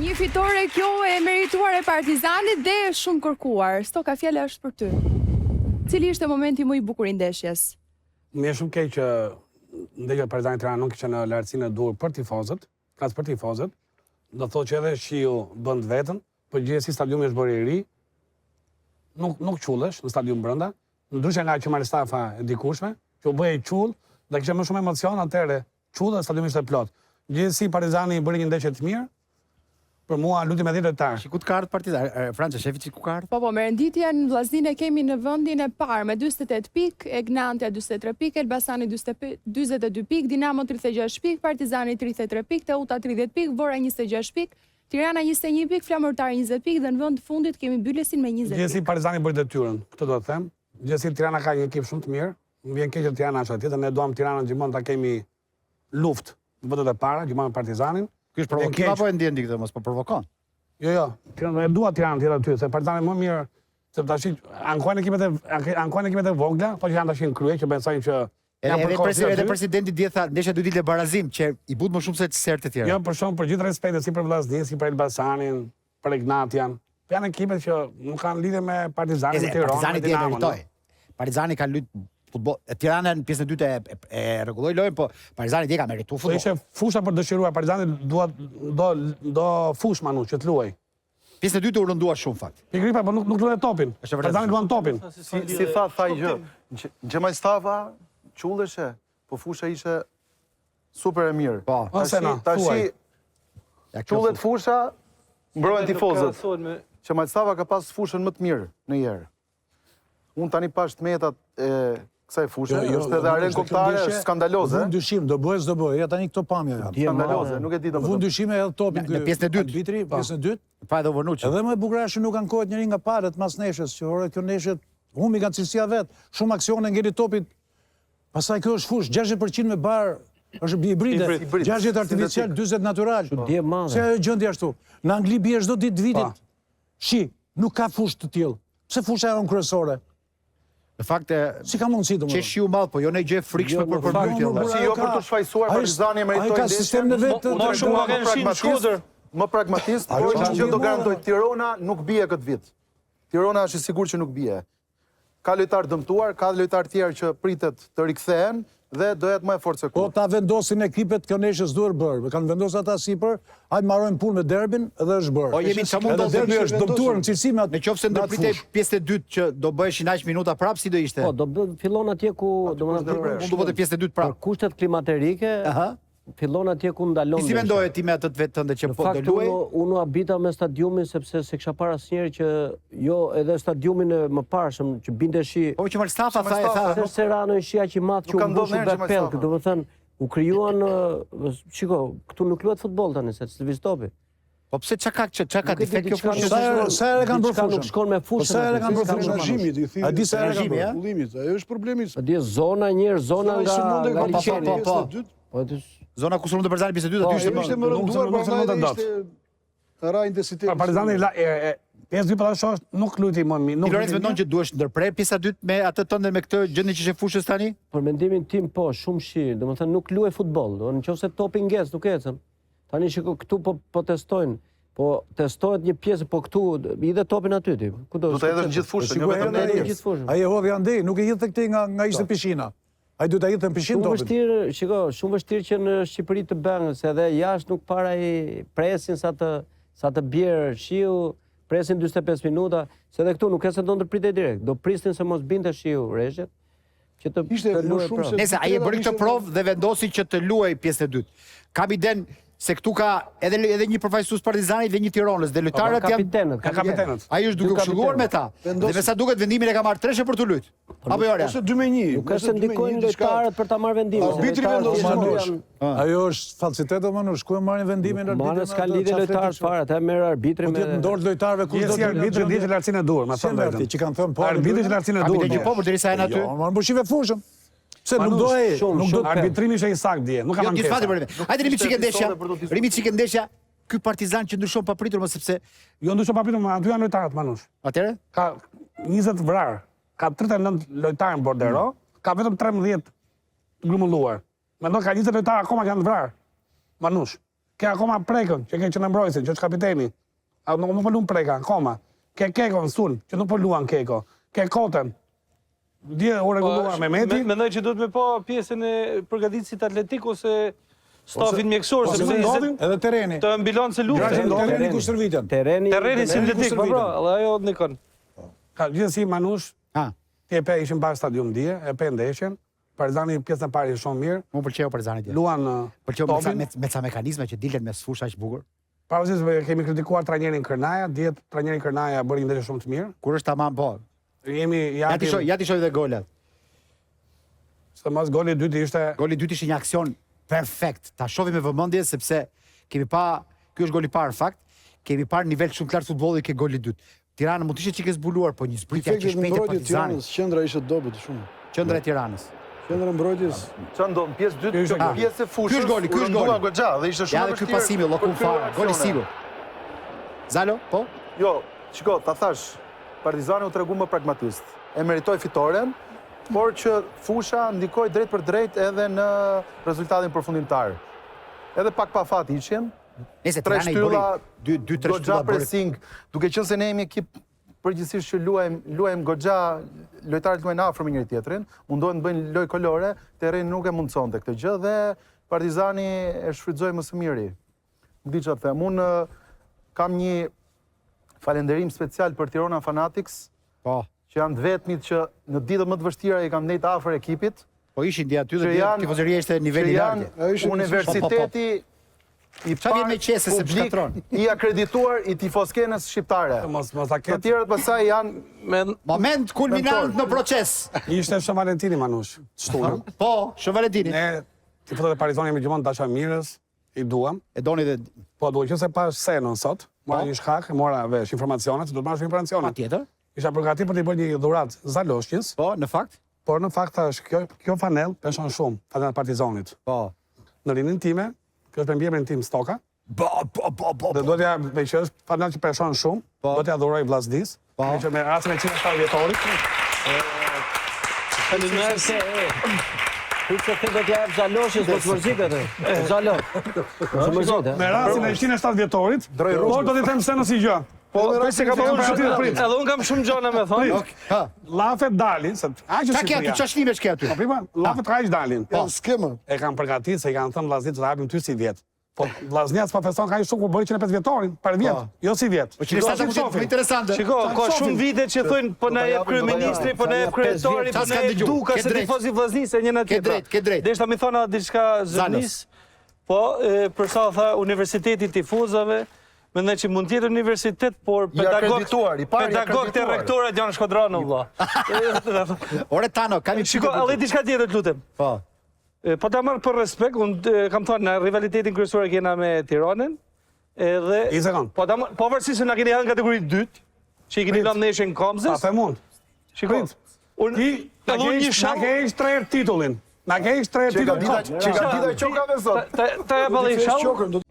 Një fitore kjo e merituar e Partizanit dhe shumë kërkuar. Stoka, fjala është për ty. Cili ishte momenti më i bukur i ndeshjes? Më është shumë keq që ndeshja e Partizanit Tirana nuk ishte në lartësinë e duhur për tifozët, flas për tifozët. Do thotë që edhe shiu bën vetën, por gjithsesi stadiumi është bërë i ri. Nuk qullesh në stadium brenda, ndryshe nga që Maristafa e dikushme, që u bëhej qull dhe kishte më shumë emocion, atëherë qull dhe stadiumi ishte plot. Gjithsesi Partizani bëri një ndeshje të mirë. Për mua lutim me 10 lojtar. Ku të ka ardhur Partizani? Franca, shefi që ku ka ardhur? Po, me renditjen vllaznin e kemi në vendin e parë me 48 pikë, Egnantia 43 pikë, Elbasani 42 pikë, Dinamo 36 pikë, Partizani 33 pikë, Teuta 30 pikë, Vora 26 pikë, Tirana 21 pikë, Flamurtar 20 pikë dhe në vend fundit kemi Byllesin me 20 pikë. Gjithsesi Partizani bëri detyrën, këtë do të them. Gjithsesi Tirana ka një ekip shumë të mirë. Më vjen keq që Tirana është atje, ne duam Tiranën gjithmonë ta kemi luftë në vendet e para, gjithmonë me Partizanin. Ky është provokim apo e ndjen këtë mos po provokon? Jo, e dua Tiranën tjetër aty, se Partizani më mirë, se tash ankuajnë ekipet e vogla, po që janë tash në krye që besojnë që Edhe presidenti dje tha, ndeshja dy ditë e barazim, që i but më shumë se herë të tjera. Jo, për shumë, për gjithë respektin, si për Vllaznin, si për Elbasanin, për Egnatian. Janë ekipet që nuk kanë lidhje me Partizanin, Partizani dje meritoi. Partizani ka luajtur futboll. Tirana në pjesën e dytë e rregulloi lojën, po Partizani dje ka merituar futboll. Ishte fusha për dëshiruar, Partizani do fush Manush që të luaj. Pjesën e dytë u rëndua shumë fakt. Pikërisht, po nuk luan topin. Partizani luan topin. Si tha gjë. Xhemal Stava qulleshe, po fusha ishte super e mirë. Po, tashi qullet fusha, mbrojnë tifozët. Xhemal Stava ka pas fushën më të mirë në herë. Unë tani pash të metat e kësaj fushë, është edhe aren kombëtare skandaloze. Vun dyshim, do bëhet s'do bëhet, ja tani këto pamja janë. Skandaloze, nuk e di domosdoshmë. Vun dyshime edhe topin në pjesën e dytë. Arbitri, pjesën e dytë. Pa edhe Vonucci. Edhe më e bukur është nuk ankohet njëri nga palët mas neshës, që ore kjo neshë humbi nga cilësia vet, shumë aksione ngeli topit. Pastaj kjo është fushë 60% me bar, është hibride, 60 artificial, 40 natyral. Se ajo gjendje ashtu. Në Angli bie çdo ditë vitit. Shi, nuk ka fushë të tillë. Pse fusha e kryesore? Në fakt si ka mundësi domosdoshmë. Që shiu madh, po jo në gjë frikshme për përmbytje. Si jo për të shfaqsuar Partizani e meritoi ka sistemin e vet të më pragmatist, por që do garantoj Tirana nuk bie këtë vit. Tirana është i sigurt që nuk bie. Ka lojtar dëmtuar, ka lojtar tjerë që pritet të rikthehen dhe do jetë më e fortë se kur. Po ta vendosin ekipet kjo neshës duhet bërë. Kanë vendosur ata sipër, hajde marrojmë punë me derbin dhe është bërë. Po jemi çamun do derbi është dëmtuar në cilësi me atë. Nëse ndërpritej pjesë e dytë që do bëheshin aq minuta prap, si do ishte? Po, do fillon atje ku domethënë mund të bëhet pjesë e dytë prap. Kushtet klimaterike, fillon atje ku ndalon. Si mendoje ti me atë vetë tënde që po do luaj? Unë habita me stadiumin sepse se kisha parë asnjëherë që jo edhe stadiumin e mëparshëm që bindeshi. Po që Malstafa tha Serrano ishi aq i madh që u mbushi Bepel, domethënë u krijuan shiko, këtu nuk luhet futboll tani se lëviz topi. Po pse çka ka defekt kjo fushë? Sa herë kanë bërë fushën? Nuk shkon me fushën. Sa herë kanë bërë fushën regjimit, i thënë. A di sa herë kanë bërë fullimit? Ajo është problemi. A di zona zona nga liçeni. Po. Zona ku s'mund të Partizani pjesë e dytë aty ishte më rënduar prandaj ishte ra intensitet. Partizani pjesë dy palla shoh nuk luajti më mirë. Nuk Lorenzo mendon që duhesh ndërprer pjesa dytë me atë tënde me këtë gjendje që ishte fushës tani? Për mendimin tim po, shumë shi, domethënë nuk luaj futboll, nëse topi ngec nuk ecën. Tani shiko këtu po testojnë. Po testohet një pjesë, po këtu i dhe topin aty ti. Do të hedhësh gjithë fushën, jo vetëm ne. Ai e hodhi andej, nuk e hidhte këtej nga ishte pishina. Ai duhet ta hidhte në pishinë topin. Shumë vështirë që në Shqipëri të bëhen, se edhe jashtë nuk para i presin sa të bjerë shiu, presin 45 minuta, se edhe këtu nuk e se do ndërpritej direkt. Do prisnin se mos binte shiu rreshtet. Që të luajë prapë. Nëse ai e bëri këtë provë dhe vendosi që të luajë pjesën e dytë. Kam iden se këtu ka edhe një përfaqësues Partizanit dhe një Tiranës dhe lojtarët janë kapitenët. Ai është duke këshilluar me ta. Dhe me sa duket vendimin e ka marrë treshe për të luajtur. Apo jo? Ose 2-1. Nuk është ndikojnë lojtarët për ta marrë vendimin. Arbitri vendos Manush. Ajo është falsitet o Manush, ku e marrin vendimin arbitri? Manush ka lidhje lojtarët fare, ata merr arbitrin me. Po ti ndor lojtarëve kush do të arbitri dihet lartësinë e duhur, ma thonë vetëm. Që kanë thënë po. Arbitri lartësinë e duhur. Arbitri po për derisa janë aty. Jo, më mbushive fushën. Pse nuk do ai, nuk do arbitrimi ishte i saktë dje, nuk kam ankesë. Hajde rimi çike ndeshja. Ky Partizan që ndryshon papritur më sepse jo ndryshon papritur, më aty janë lojtarët Manush. Atëre? Ka 20 vrarë, ka 39 lojtarë në bordero, ka vetëm 13 grumulluar. Mendon ka 20 lojtarë akoma që janë vrarë. Manush. Ke akoma Prekën, që ke që në mbrojtësin, që është kapiteni. Nuk po luan Preka, akoma. Ke Kekon Sul, që nuk po luan Keko. Ke Kotën. Dje u reguluar me Meti. Mendoj që duhet me pa pjesën e përgatitësit atletik ose stafin mjekësor, sepse Edhe tereni. të mbilon se luftë. Tereni ku shërviten. Terreni sintetik, po pra, edhe ajo nikon. Ka gjithësi Manush, Ha, ti e pe ishin parë stadium dje, e pe ndeshjen. Partizani pjesën e parë ishte shumë mirë. mu pëlqeu Partizani dje. Luan Pëlqeu topin. me ca mekanizme që dilen me sfusha aq bukur. Pavarësisht se kemi kritikuar trajnerin Kërnaja, djetë trajnerin Kërnaja bëri një ndeshje shumë të mirë. Kur është tamam, po. Jemi Ja ti shoj dhe golat. se mos goli i dytë ishte Goli i dytë ishte një aksion perfekt. Ta shohim me vëmendje sepse kemi pa, ky është goli i parë fakt, kemi parë nivel shumë të lartë futbolli ke goli i dytë. Tirana mund të ishte çike zbuluar, po një zbritje aq e shpejtë e Partizanit. Qendra ishte dobët shumë. Qendra e Tiranës. Qendra mbrojtjes. Çfarë ndon pjesë dytë, pjesë e fushës. Ky është goli, ky është goli. Goxha dhe ishte shumë Ja dhe ky pasimi llokun fare, gol i sigurt. Zalo, po? Jo, shiko, ta thash, Partizani u tregu më pragmatist. E meritoi fitoren, por që fusha ndikoi drejt për drejt edhe në rezultatin përfundimtar. Edhe pak pa fat ishin. Nëse Tre Tirana i shtylla, bëri 2-3 Goxha shtylla bëri. pressing, duke qenë se ne jemi ekip përgjithsisht që luajmë Goxha, lojtarët luajnë afër me njëri tjetrin, mundohen të bëjnë lojë kolore, terreni nuk e mundsonte këtë gjë dhe Partizani e shfrytëzoi më së miri. Nuk di çfarë them. Unë kam një falënderim special për Tirana Fanatics, Po. që janë të vetmit që në ditët më të vështira i kam ndejt afër ekipit, Po ishin dia aty që dhe janë tifozëria ishte që niveli i janë lartë. universiteti i Qa vjen me qese se publik shkatron? i akredituar i tifoskenës shqiptare. mos ta Të ketë. tjerët pasaj janë Moment kulminant në proces. Ishte Shën Valentini Manush, shtunën. Po, Shën Valentini. Ne tifozët e Partizanit jemi gjithmonë dashamirës, i duam. E doni dhe Po duhet që se pas senën sot, mora një shkak, mora vesh informacionet, se do të marrësh informacionet. patjetër. Isha përgatitur për të bërë një dhuratë Zaloshqis, Po, në fakt. por në fakt thash kjo fanell pension shumë, fanell e Partizanit. Po. Në rinin time, kjo është pembjemrin tim Stoka, Po. dhe do t'ja me që është fanell që pension shumë, do t'ja dhuroj Vllazdis, me që me rastin e 107 vjetorit. Faleminderit se Kur se the do t'ja jap Zaloshës, do të mërzit atë. Zalo. Do mërzit. Me rastin e 107 vjetorit, por do t'i them se në si gjë. Po, se ka Kam bënë përgatitur shumë, prit. edhe unë kam shumë gjona me thonë. Ha. Lafet dalin, se aq Qa është ke aty, qa shlimesh ke aty? Po prima, lafet aq dalin. Po, skema. E kanë përgatitur se i kanë thënë Vllaznit të hapim ty si vjet. Po Vllaznia s'pa feston ka shumë kur bëri 105 vjetorin, para vjet, jo si vjet. Po që nështë të më interesante. Shiko, ka shumë vite që thonë po na jep kryeministri, po na jep kryetori, po na jep duka se tifozi Vllaznisë e njëna tjetra. Ke drejt. Deshta mi thona diçka zënis. Po, për sa tha Universiteti Tifozave, mendoj që mund të jetë universitet, por akredituar, i pari pedagog të akredituar. rektorët janë Shkodranu, vlla. Ore Tano, kam i Shiko, edhe diçka tjetër, lutem. Po. Po ta marr për respekt, unë kam thënë në rivalitetin kryesor e kena me Tiranën, edhe I sekond. po ta pavarësisht se na keni hënë kategori 2, që i keni lënë neshën Pa Komzës. them unë. Shiko, unë Ti edhe unë një na shok. ke ish 3 titullin. Na ke ish 3 Që ka titullin. dita qokave sot. Ta jap edhe një shok.